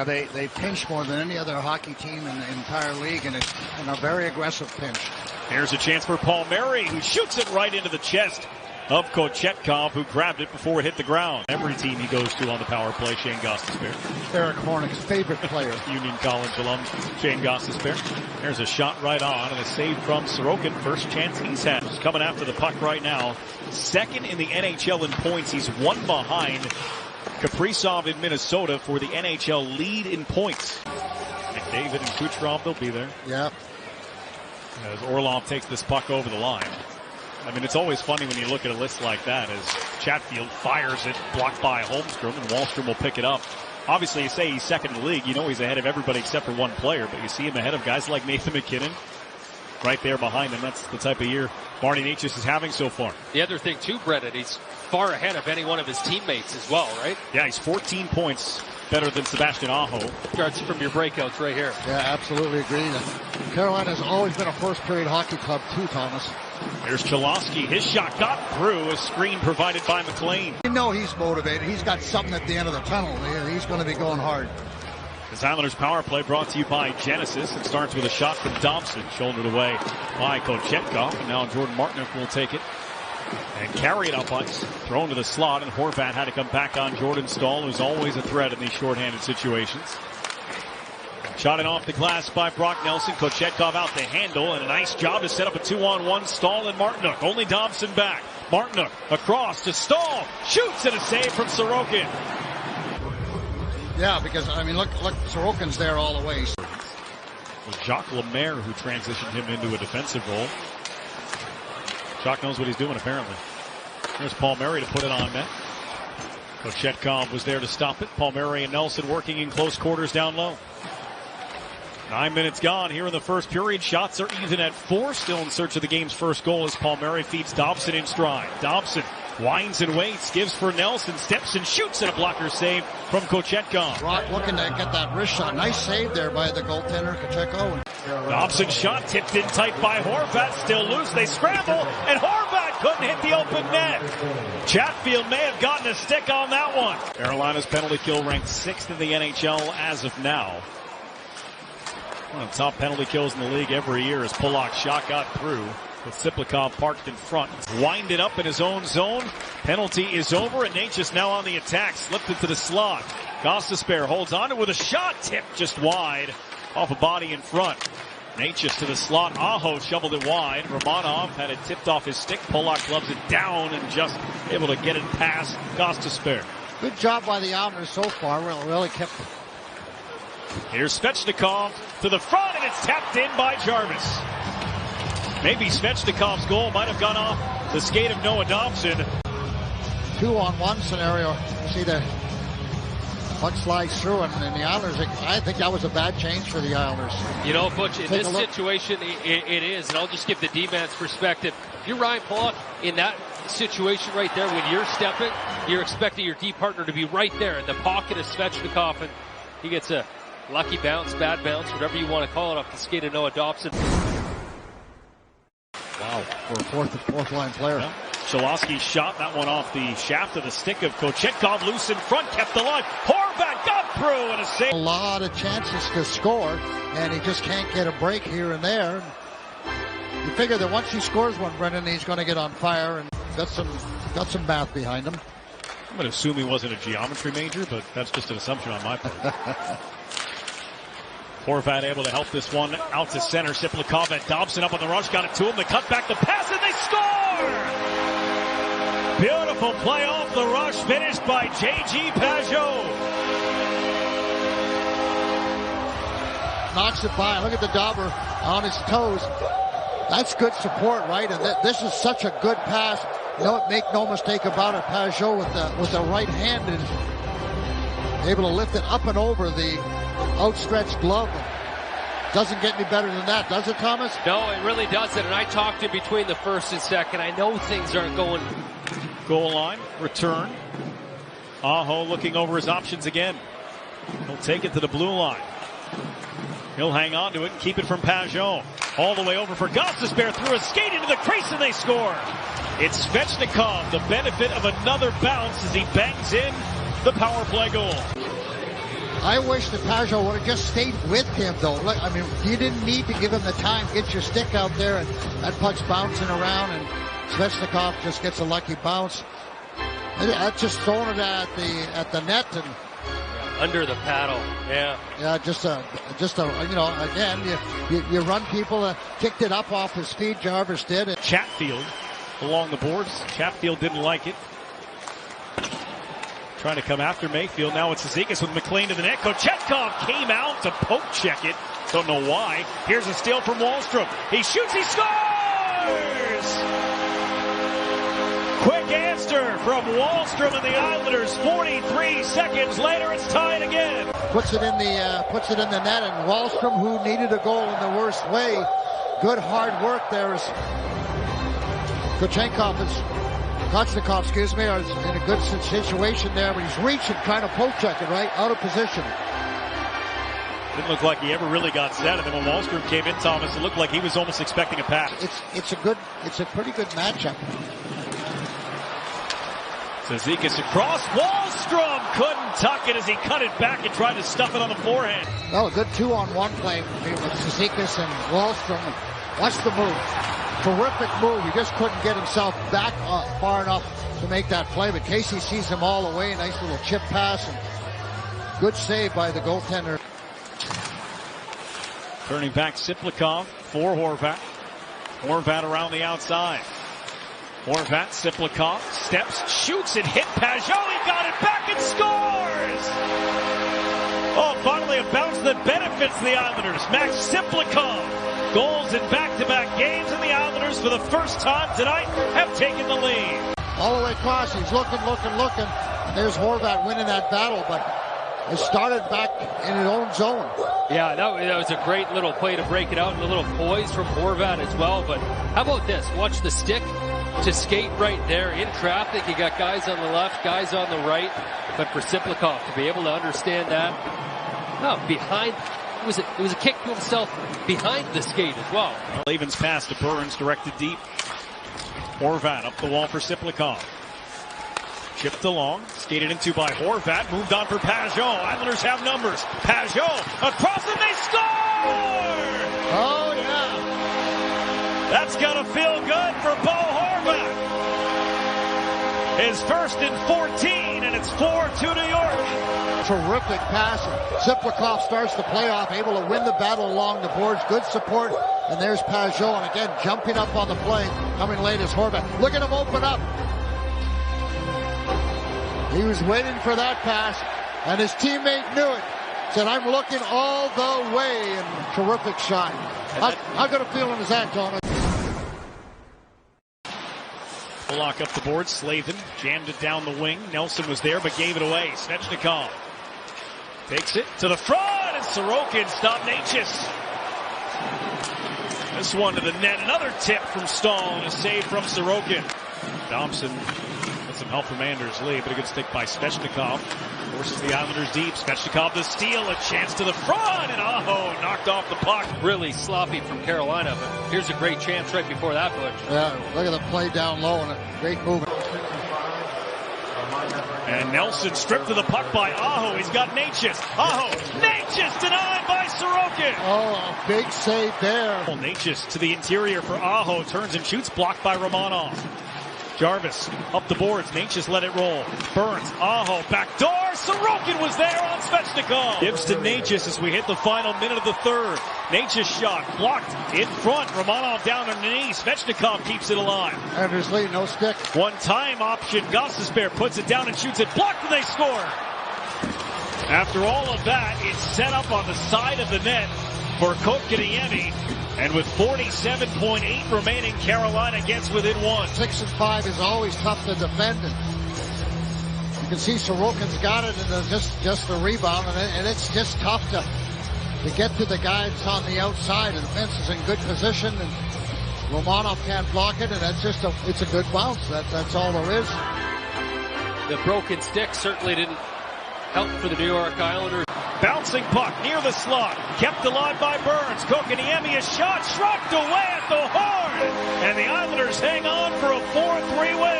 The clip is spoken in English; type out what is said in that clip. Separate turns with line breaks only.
They pinch more than any other hockey team in the entire league, and it's a very aggressive pinch.
Here's a chance for Palmieri, who shoots it right into the chest of Kochetkov, who grabbed it before it hit the ground. Every team he goes to on the power play, Shane Gostisbehere.
Eric Hornick's favorite player.
Union College alum, Shane Gostisbehere. There's a shot right on and a save from Sorokin. First chance he's had. He's coming after the puck right now. Second in the NHL in points. He's one behind Kaprizov in Minnesota for the NHL lead in points. McDavid and Kucherov, they'll be there.
Yeah.
As Orlov takes this puck over the line. I mean, it's always funny when you look at a list like that as Chatfield fires it, blocked by Holmstrom, and Wallstrom will pick it up. Obviously, you say he's second in the league. You know he's ahead of everybody except for one player, but you see him ahead of guys like Nathan McKinnon right there behind him. That's the type of year Marty Necas is having so far.
The other thing, too, Brendan, he's far ahead of any one of his teammates as well, right?
Yeah, he's 14 points better than Sebastian Aho.
Starts from your breakouts right here.
Yeah, absolutely agree. Carolina has always been a first-period hockey club, too, Thomas.
There's Cholowski. His shot got through. A screen provided by McLean.
You know he's motivated. He's got something at the end of the tunnel. He's going to be going hard.
This Islanders power play brought to you by Genesis. It starts with a shot from Dobson, shouldered away by Kochetkov, and now Jordan Martinook will take it and carry it up ice. Thrown to the slot, and Horvat had to come back on Jordan Staal, who's always a threat in these shorthanded situations. Shot it off the glass by Brock Nelson. Kochetkov out to handle, and a nice job to set up a 2-on-1. Staal and Martinook. Only Dobson back. Martinook across to Staal. Shoots, and a save from Sorokin.
Yeah, because, I mean, look, Sorokin's there all the way.
It was Jacques Lemaire who transitioned him into a defensive role. Jacques knows what he's doing, apparently. There's Palmieri to put it on net. Kochetkov was there to stop it. Palmieri and Nelson working in close quarters down low. 9 minutes gone here in the first period. Shots are even at 4. Still in search of the game's first goal as Palmieri feeds Dobson in stride. Dobson winds and waits, gives for Nelson, steps and shoots, and a blocker save from Kochetkov.
Brock looking to get that wrist shot. Nice save there by the goaltender, Kochetkov.
Dobson shot tipped in tight by Horvat, still loose. They scramble, and Horvat couldn't hit the open net. Chatfield may have gotten a stick on that one. Carolina's penalty kill ranked 6th in the NHL as of now. One of the top penalty kills in the league every year as Polak's shot got through with Siplikov parked in front. Winded up in his own zone. Penalty is over, and Necas now on the attack. Slipped into the slot. Gostisbehere holds on to it with a shot. Tipped just wide off a body in front. Necas to the slot. Aho shoveled it wide. Romanov had it tipped off his stick. Polak gloves it down and just able to get it past Gostisbehere.
Good job by the Islanders so far. Really kept.
Here's Svechnikov to the front, and it's tapped in by Jarvis. Maybe Svechnikov's goal might have gone off the skate of Noah Dobson.
2-on-1 scenario. See the puck slides through, and the Islanders, I think that was a bad change for the Islanders.
You know, Butch, in this situation, it is, and I'll just give the D-man's perspective. If you're Ryan Polak in that situation right there, when you're stepping, you're expecting your D partner to be right there in the pocket of Svechnikov, and he gets a lucky bounce, bad bounce, whatever you want to call it, off the skate of Noah Dobson.
Wow, for a fourth line player.
Yeah. Cholowski shot that one off the shaft of the stick of Kochetkov, loose in front, kept the line. Horvat got through and a save.
A lot of chances to score, and he just can't get a break here and there. You figure that once he scores one, Brendan, he's going to get on fire and got some math behind him.
I'm going to assume he wasn't a geometry major, but that's just an assumption on my part. Horvat able to help this one out to center. Siplikov and Dobson up on the rush. Got it to him. They cut back the pass and they score! Beautiful play off the rush. Finished by J.G. Pajot.
Knocks it by. Look at the dauber on his toes. That's good support, right? And this is such a good pass. Make no mistake about it. Pajot with the right hand is able to lift it up and over the outstretched glove. Doesn't get any better than that, does it, Thomas?
No, it really doesn't. And I talked in between the first and second. I know things aren't going.
Goal line, return. Aho looking over his options again. He'll take it to the blue line. He'll hang on to it and keep it from Pajot. All the way over for Gostisbehere, through a skate into the crease, and they score. It's Svechnikov, the benefit of another bounce as he bangs in the power play goal.
I wish that Pajot would have just stayed with him, though. Look, I mean, you didn't need to give him the time. Get your stick out there, and that puck's bouncing around, and Svechnikov just gets a lucky bounce. I just thrown it at the net and
under the paddle. Yeah.
Yeah, just a you know, again, you run people. Kicked it up off his feet. Jarvis did.
Chatfield along the boards. Chatfield didn't like it. Trying to come after Mayfield. Now it's Zizekas with McLean to the net. Kochetkov came out to poke check it. Don't know why. Here's a steal from Wahlstrom. He shoots, he scores! Quick answer from Wahlstrom and the Islanders. 43 seconds later, it's tied again.
Puts it in the net, and Wahlstrom, who needed a goal in the worst way. Good hard work there as Kochetkov is in a good situation there, but he's reaching, trying to poke check it, right? Out of position.
Didn't look like he ever really got set, and then when Wahlstrom came in, Thomas, it looked like he was almost expecting a pass.
It's a pretty good matchup.
Zizekas across, Wahlstrom couldn't tuck it as he cut it back and tried to stuff it on the forehand.
Well, a good 2-on-1 play with Zizekas and Wahlstrom. Watch the move. Terrific move. He just couldn't get himself back far enough to make that play, but Casey sees him all the way. Nice little chip pass and good save by the goaltender.
Turning back Siplikov for Horvat. Horvat around the outside. Horvat, Siplikov, steps, shoots, and hit Pajot. He got it back and scores! Oh, finally a bounce that benefits the Islanders. Max Siplikov, goals in back-to-back games, and the Islanders, for the first time tonight, have taken the lead.
All the way across, he's looking, and there's Horvat winning that battle, but it started back in his own zone.
Yeah, that was a great little play to break it out, and a little poise from Horvat as well. But how about this? Watch the stick to skate right there in traffic. You got guys on the left, guys on the right. But for Siplikov to be able to understand that, behind, it was a kick to himself behind the skate as well.
Lavin's pass to Burns, directed deep. Horvat up the wall for Siplikov. Chipped along, skated into by Horvat, moved on for Pajot. Islanders have numbers. Pajot across and they score!
Oh, yeah.
That's gonna feel good for Bo Horvat. His first in 14, and it's 4-2 New York.
Terrific pass. Siplikov starts the playoff, able to win the battle along the boards. Good support. And there's Pajot, and again, jumping up on the play. Coming late is Horvat. Look at him open up. He was waiting for that pass, and his teammate knew it. Said, I'm looking all the way, and terrific shot. How good a feeling is that, Thomas?
Bullock up the board, Slavin jammed it down the wing. Nelson was there, but gave it away. Svechnikov takes it to the front, and Sorokin stopped Natchez. This one to the net. Another tip from Stahl, and a save from Sorokin. Thompson with some help from Anders Lee, but a good stick by Svechnikov. Forces the Islanders deep. Svechnikov the steal, a chance to the front, and Aho knocked off the puck.
Really sloppy from Carolina, but here's a great chance right before that, Butch.
Yeah, look at the play down low, and a great move.
And Nelson stripped to the puck by Aho. He's got Natchez. Aho, Natchez denied by Sorokin.
Oh, a big save there.
Natchez to the interior for Aho, turns and shoots, blocked by Romanov. Jarvis up the boards. Natchez let it roll. Burns, Aho, back door. Sorokin was there on Svechnikov. Gives to Natchez as we hit the final minute of the third. Natchez shot blocked in front. Romanov down on the knee. Svechnikov keeps it alive.
Anders Lee, no stick.
One-time option. Gostisbehere puts it down and shoots it. Blocked, and they score. After all of that, it's set up on the side of the net for Kotkaniemi. And with 47.8 remaining, Carolina gets within one.
6 and 5 is always tough to defend. And you can see Sorokin's got it, and just the rebound, and it's just tough to get to the guys on the outside. And the fence is in good position, and Romanov can't block it, and it's a good bounce. That's all there is.
The broken stick certainly didn't help for the New York Islanders.
Bouncing puck near the slot, kept alive by Burns. Kotkaniemi, a shot, shrugged away at the horn, and the Islanders hang on for a 4-3 win.